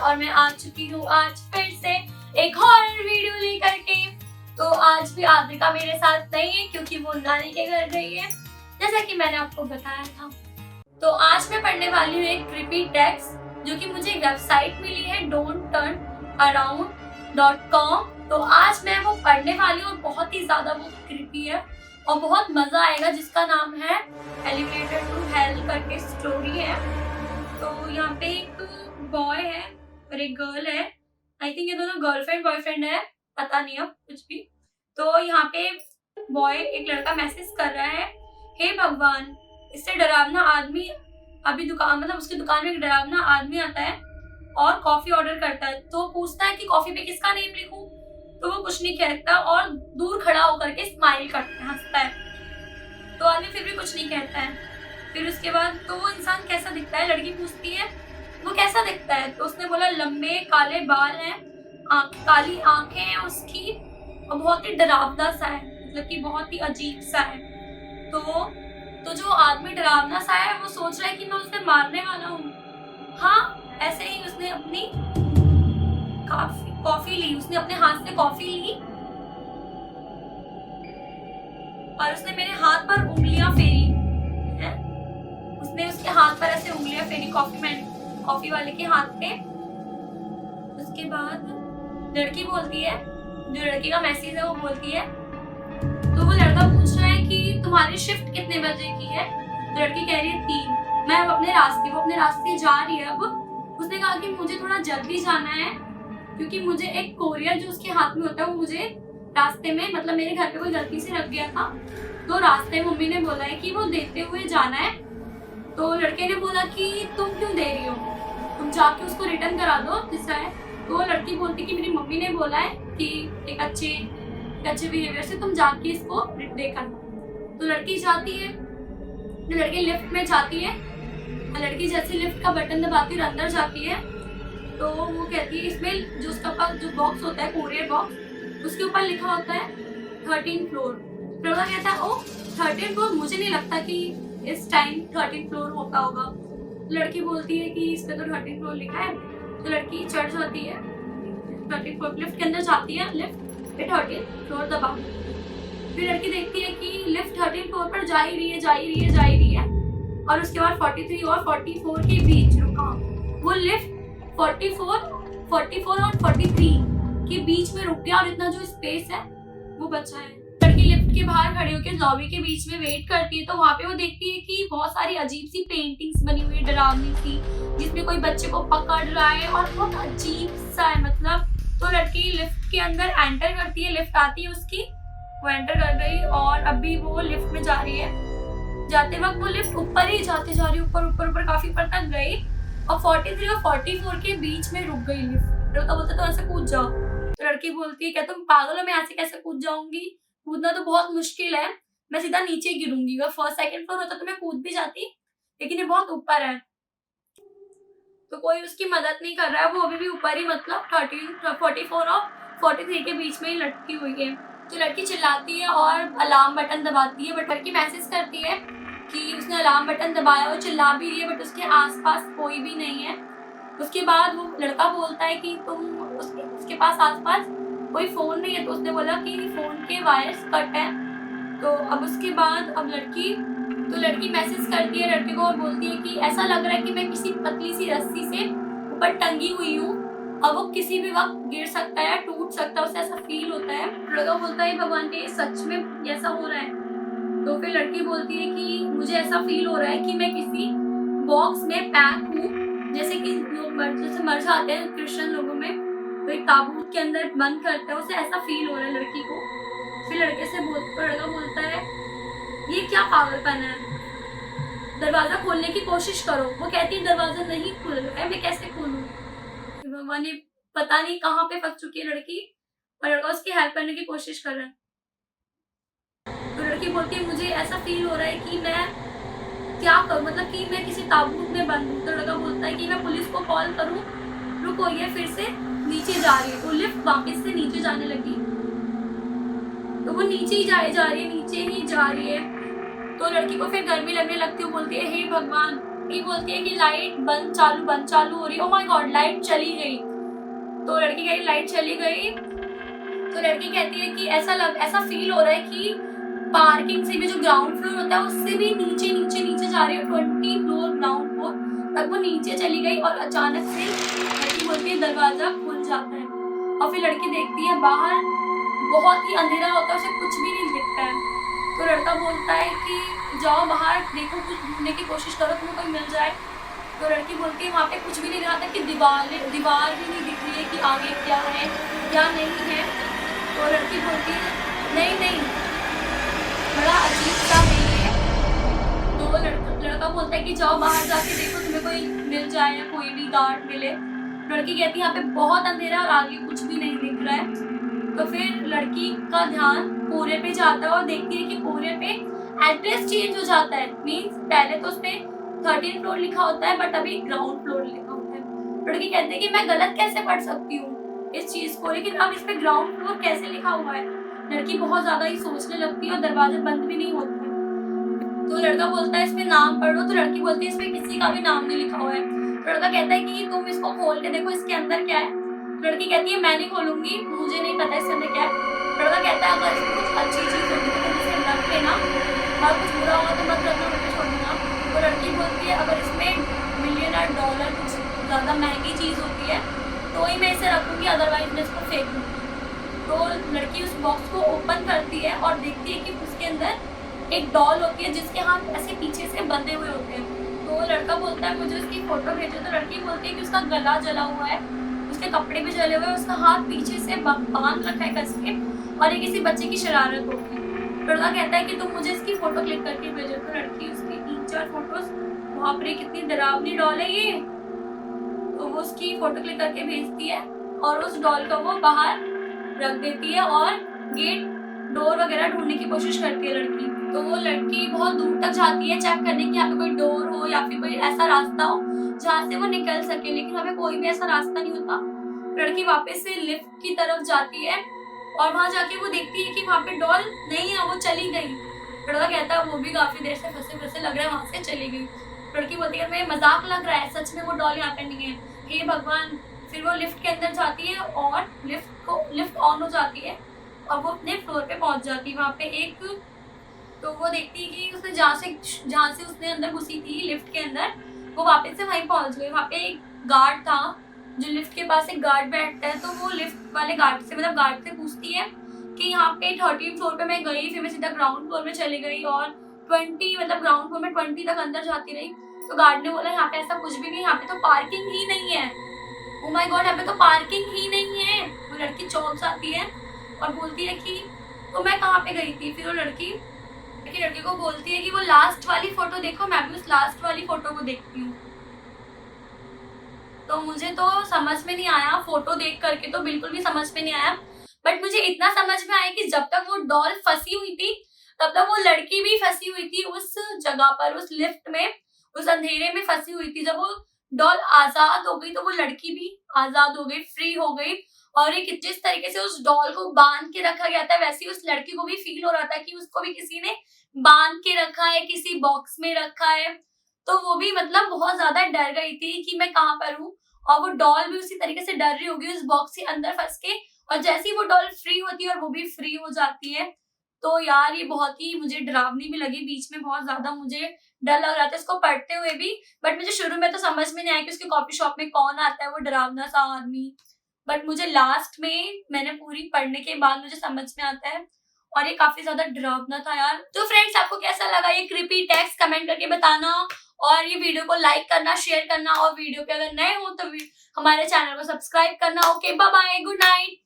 और मैं आ चुकी हूँ आज फिर से एक हॉरर वीडियो लेकर के। तो आज भी आद्रिका मेरे साथ नहीं है क्योंकि वो नानी के घर गई है, जैसा कि मैंने आपको बताया था। तो आज मैं पढ़ने वाली हूँ एक क्रीपी टेक्स्ट जो कि मुझे एक वेबसाइट मिली है don'tturnaround.com। तो आज मैं वो पढ़ने वाली हूँ और बहुत ही ज्यादा वो क्रीपी है और बहुत मजा आएगा, जिसका नाम है एलिवेटर टू हेल करके स्टोरी है। तो यहाँ पे एक बॉय है और एक गर्ल है, आई थिंक ये दोनों गर्लफ्रेंड बॉयफ्रेंड है, पता नहीं अब कुछ भी। तो यहाँ पे बॉय एक लड़का मैसेज कर रहा है, हे भगवान इससे डरावना आदमी अभी दुकान मतलब उसकी दुकान में एक डरावना आदमी आता है और कॉफी ऑर्डर करता है। तो पूछता है कि कॉफी पे किसका नेम लिखूं, तो वो कुछ नहीं कहता और दूर खड़ा होकर के स्माइल करता है, हंसता है। तो आदमी फिर भी कुछ नहीं कहता है। फिर उसके बाद तो वो इंसान कैसा दिखता है, लड़की पूछती है वो कैसा दिखता है। तो उसने बोला लंबे काले बाल हैं, काली आंखें हैं उसकी और बहुत ही डरावना सा है, मतलब कि बहुत ही अजीब सा है। तो जो आदमी डरावना सा है वो सोच रहा है कि मैं उसे मारने वाला हूँ। हाँ, ऐसे ही उसने अपनी कॉफी ली, उसने अपने हाथ से कॉफी ली और उसने मेरे हाथ पर उंगलियां फेरी है। उसने उसके हाथ पर ऐसे उंगलियां फेरी कॉफी वाले के हाथ पे। उसके बाद लड़की बोलती है, जो लड़की का मैसेज है वो बोलती है, तो वो लड़का पूछ रहा है कि तुम्हारी शिफ्ट कितने बजे की है। तो लड़की कह रही है 3। वो अपने रास्ते जा रही है। अब उसने कहा कि मुझे थोड़ा जल्दी जाना है क्योंकि मुझे एक कोरियर जो उसके हाथ में होता है वो मुझे रास्ते में, मतलब मेरे घर पे कोई गलती से रख गया था, तो रास्ते में मम्मी ने बोला है कि वो देते हुए जाना है। तो लड़के ने बोला कि तुम क्यों दे रही हो, तुम जाके उसको रिटर्न करा दो जिसका है। तो लड़की बोलती कि मेरी मम्मी ने बोला है कि एक अच्छे बिहेवियर से तुम जाके इसको देकर। तो लड़की जाती है, लड़की लिफ्ट में जाती है। लड़की जैसे लिफ्ट का बटन दबाती है अंदर जाती है, तो वो कहती है इसमें जो उसका पास जो बॉक्स होता है कोरियर बॉक्स, उसके ऊपर लिखा होता है 13 फ्लोर। लड़का कहता है ओ 13 फ्लोर, मुझे नहीं लगता कि इस टाइम 13 फ्लोर होता होगा। लड़की बोलती है कि इस पे तो 13 फ्लोर लिखा है। तो लड़की चढ़ जाती है 13 फ्लोर, लिफ्ट के अंदर जाती है, लिफ्ट पे 13 फ्लोर दबा। फिर लड़की देखती है कि लिफ्ट 13 फ्लोर पर जा ही रही है और उसके बाद 43 और 44 के बीच रुका। वो लिफ्ट 44 और 43 के बीच में रुक गया और इतना जो स्पेस है वो बचा है। लड़की लिफ्ट के बाहर खड़ी होकर लॉबी के बीच में वेट करती है। तो वहाँ पे वो देखती है कि बहुत सारी अजीब सी पेंटिंग्स बनी हुई है, डरावनी सी, जिसमें कोई बच्चे को पकड़ रहा है और बहुत अजीब सा है मतलब। तो लड़की लिफ्ट के अंदर एंटर करती है, लिफ्ट आती है उसकी, वो एंटर कर गई और अभी वो लिफ्ट में जा रही है। जाते वक्त वो लिफ्ट ऊपर ही जाते जा रही है, ऊपर काफी ऊपर तक गई और 43 और 44 के बीच में रुक गई लिफ्ट। लड़का बोलता तो ऐसे कूद जाओ। तो लड़की बोलती है क्या तुम पागल हो, मैं ऐसे कैसे कूद जाऊंगी, कूदना तो बहुत मुश्किल है, मैं सीधा नीचे गिरूंगी। अगर फर्स्ट सेकंड फ्लोर होता तो मैं कूद भी जाती, लेकिन ये बहुत ऊपर है। तो कोई उसकी मदद नहीं कर रहा है, वो अभी भी ऊपर ही मतलब 44 और 43 के बीच में ही लटकी हुई है। तो लड़की चिल्लाती है और अलार्म बटन दबाती है, बट लड़की मैसेज करती है कि उसने अलार्म बटन दबाया और चिल्ला भी रही है, बट उसके आसपास कोई भी नहीं है। उसके बाद वो लड़का बोलता है कि तुम उसके पास आसपास कोई फोन नहीं है। तो उसने बोला कि फोन के वायर्स कट है। तो अब उसके बाद लड़की मैसेज करती है लड़के को और बोलती है कि ऐसा लग रहा है कि मैं किसी पतली सी रस्सी से ऊपर टंगी हुई हूँ और वो किसी भी वक्त गिर सकता है, टूट सकता है, उसे ऐसा फील होता है। लड़का बोलता है भगवान के सच में ऐसा हो रहा है। तो फिर लड़की बोलती है कि मुझे ऐसा फील हो रहा है कि मैं किसी बॉक्स में पैक हूँ, जैसे कि लोग मर जाते हैं क्रिश्चियन लोगों में, तो एक ताबूत के अंदर बंद करते हैं, उसे ऐसा फील हो रहा है लड़की को। फिर लड़का बोलता है ये क्या पागलपन है, दरवाजा खोलने की कोशिश करो। वो कहती है दरवाजा नहीं खुल रहा है, मैं कैसे खोलूं। भगवान ने पता नहीं कहाँ पे फंस चुकी है लड़की, और लड़का उसकी हेल्प करने की कोशिश कर रहा है। तो लड़की बोलती है मुझे ऐसा फील हो रहा है कि मैं क्या करूं, मतलब कि मैं किसी ताबूत में बंद हूं। तो लड़का बोलता है कि मैं पुलिस को कॉल करूं, रुको ये फिर से नीचे जा रही है। तो लिफ्ट वापस से नीचे जाने लगी, तो वो नीचे ही जा रही है। तो लड़की को फिर गर्मी लगने लगती है, बोलती है हे भगवान लड़की बोलती है कि लाइट बंद चालू हो रही है। ओ माय गॉड, लाइट चली गई। तो लड़की कह रही लाइट चली गई। तो लड़की कहती है कि ऐसा फील हो रहा है कि पार्किंग से भी जो ग्राउंड फ्लोर होता है उससे भी नीचे जा रही है। 20 फ्लोर ग्राउंड फ्लोर तक वो नीचे चली गई और अचानक से लड़की बोलती है दरवाजा खुल जाता है और फिर लड़की देखती है बाहर बहुत ही अंधेरा होता है, उसे कुछ भी नहीं दिखता है। तो लड़का बोलता है कि जाओ बाहर देखो, कुछ ढूंढने की कोशिश करो, तुम्हें कोई मिल जाए। तो लड़की बोलती है वहाँ पे कुछ भी नहीं रहा था कि दीवार भी नहीं दिख रही है कि आगे क्या है क्या नहीं है। तो लड़की बोलती है नहीं बड़ा अजीब सा है ये। तो लड़का बोलता है कि जाओ बाहर जाके देखो, तुम्हें कोई मिल जाए या कोई भी गार्ड मिले। लड़की कहती है यहाँ पे बहुत अंधेरा और आगे कुछ भी नहीं दिख रहा है। तो फिर लड़की का ध्यान कोरे पे जाता है और देखती है कि कोरे पे एड्रेस चेंज हो जाता है। मीन्स पहले तो उसपे 13 फ्लोर लिखा होता है बट अभी ग्राउंड फ्लोर लिखा होता है। लड़की कहती है कि मैं गलत कैसे पढ़ सकती हूँ इस चीज को, लेकिन अब इस पे ग्राउंड फ्लोर कैसे लिखा हुआ है। लड़की बहुत ज्यादा ही सोचने लगती है और दरवाजा बंद भी नहीं होता है। तो लड़का बोलता है इसमें नाम पढ़ो। तो लड़की बोलती है इसमें किसी का भी नाम नहीं लिखा हुआ है। तो लड़का कहता है कि तुम इसको खोल के देखो इसके अंदर क्या है। लड़की कहती है मैं नहीं खोलूंगी, मुझे नहीं पता इसके अंदर क्या है। लड़का कहता है अगर इसमें कुछ अच्छी चीज होगी तो तुम इसे रख लेना और कुछ बुरा होगा तो मत रखना, मैं छोड़ दूंगा। तो लड़की बोलती है अगर इसमें $1,000,000 कुछ ज्यादा महंगी चीज होती है तो ही मैं इसे रखूंगी, अदरवाइज मैं इसको फेंक दूंगी। तो लड़की उस बॉक्स को ओपन करती है और देखती है कि उसके अंदर एक डॉल होती है जिसके हाथ ऐसे पीछे से बंधे हुए होते हैं। तो लड़का बोलता है मुझे उसकी फोटो भेजो। तो लड़की बोलती है कि उसका गला जला हुआ है, उसके कपड़े भी जले हुए हैं, उसका हाथ पीछे से बांध रखा है कस के और ये किसी बच्चे की शरारत होगी। लड़का कहता है कि तुम मुझे इसकी फोटो क्लिक करके भेजो। तो लड़की उसकी 3-4 फोटोज, वहाँ पर कितनी डरावनी डॉल है ये, तो वो उसकी फोटो क्लिक करके भेजती है और उस डॉल को वो बाहर रख देती है और गेट डोर वगैरह ढूंढने की कोशिश करती है लड़की। तो वो लड़की बहुत दूर तक जाती है चेक करने की यहाँ पे कोई डोर हो या फिर कोई ऐसा रास्ता हो जहाँ से वो निकल सके, लेकिन वहाँ पे कोई भी ऐसा रास्ता नहीं होता। लड़की वापस से लिफ्ट की तरफ जाती है और वहाँ जाके वो देखती है कि वहाँ पे डॉल नहीं है, वो चली गई। लड़का कहता है वो भी काफी देर से फंसे लग रहा है, वहाँ से चली गई। लड़की बोलती है मैं मजाक लग रहा है, सच में वो डॉल यहाँ पे नहीं है, हे भगवान। फिर वो लिफ्ट के अंदर जाती है और लिफ्ट ऑन हो जाती है और वो अपने फ्लोर पे पहुंच जाती है। वहाँ पे एक, तो वो देखती है कि उसने जहाँ से उसने अंदर घुसी थी लिफ्ट के अंदर, वो वापस से वहीं पहुंच गई। वहाँ पे एक गार्ड था, जो लिफ्ट के पास एक गार्ड बैठता है। तो वो लिफ्ट वाले गार्ड से पूछती है कि यहाँ पे 13 फ्लोर पे मैं गई, फिर मैं सीधा ग्राउंड फ्लोर में चली गई और 20 ग्राउंड फ्लोर में 20 तक अंदर जाती रही। तो गार्ड ने बोला यहाँ पे ऐसा कुछ भी नहीं, यहाँ पे तो पार्किंग ही नहीं है। ओ माय गॉड, यहाँ पे तो पार्किंग ही नहीं है। वो लड़की चौंक जाती है और बोलती है कि तो मैं कहाँ पे गई थी। फिर वो लड़की को बोलती है कि वो लास्ट वाली फोटो देखो, मैं भी उस लास्ट वाली फोटो को देखती हूँ। तो मुझे तो समझ में नहीं आया, फोटो देख करके तो बिल्कुल भी समझ में नहीं आया, बट मुझे इतना समझ में आया कि जब तक वो डॉल फंसी हुई थी तब तक वो लड़की भी फंसी हुई थी उस जगह पर, उस लिफ्ट में, उस अंधेरे में फंसी हुई थी। जब वो डॉल आजाद हो गई तो वो लड़की भी आजाद हो गई, फ्री हो गई। और ये जिस तरीके से उस डॉल को बांध के रखा गया था वैसे ही उस लड़की को भी फील हो रहा था कि उसको भी किसी ने बांध के रखा है, किसी बॉक्स में रखा है। तो वो भी मतलब बहुत ज्यादा डर गई थी कि मैं कहाँ पर हूँ, और वो डॉल भी उसी तरीके से डर रही होगी उस बॉक्स के अंदर फंस के। और जैसे ही वो डॉल फ्री होती है और वो भी फ्री हो जाती है, तो यार ये बहुत ही मुझे डरावनी भी लगी। बीच में बहुत ज्यादा मुझे डर लग रहा था इसको पढ़ते हुए भी, बट मुझे शुरू में तो समझ में नहीं आया कि उसके कॉफी शॉप में कौन आता है वो डरावना सा आदमी। बट मुझे लास्ट में मैंने पूरी पढ़ने के बाद मुझे समझ में आता है, और ये काफी ज्यादा डरावना था यार। तो फ्रेंड्स, आपको कैसा लगा ये क्रीपी टेक्स्ट कमेंट करके बताना, और ये वीडियो को लाइक करना, शेयर करना, और वीडियो पे अगर नए हो तो हमारे चैनल को सब्सक्राइब करना। Okay, bye bye, good night.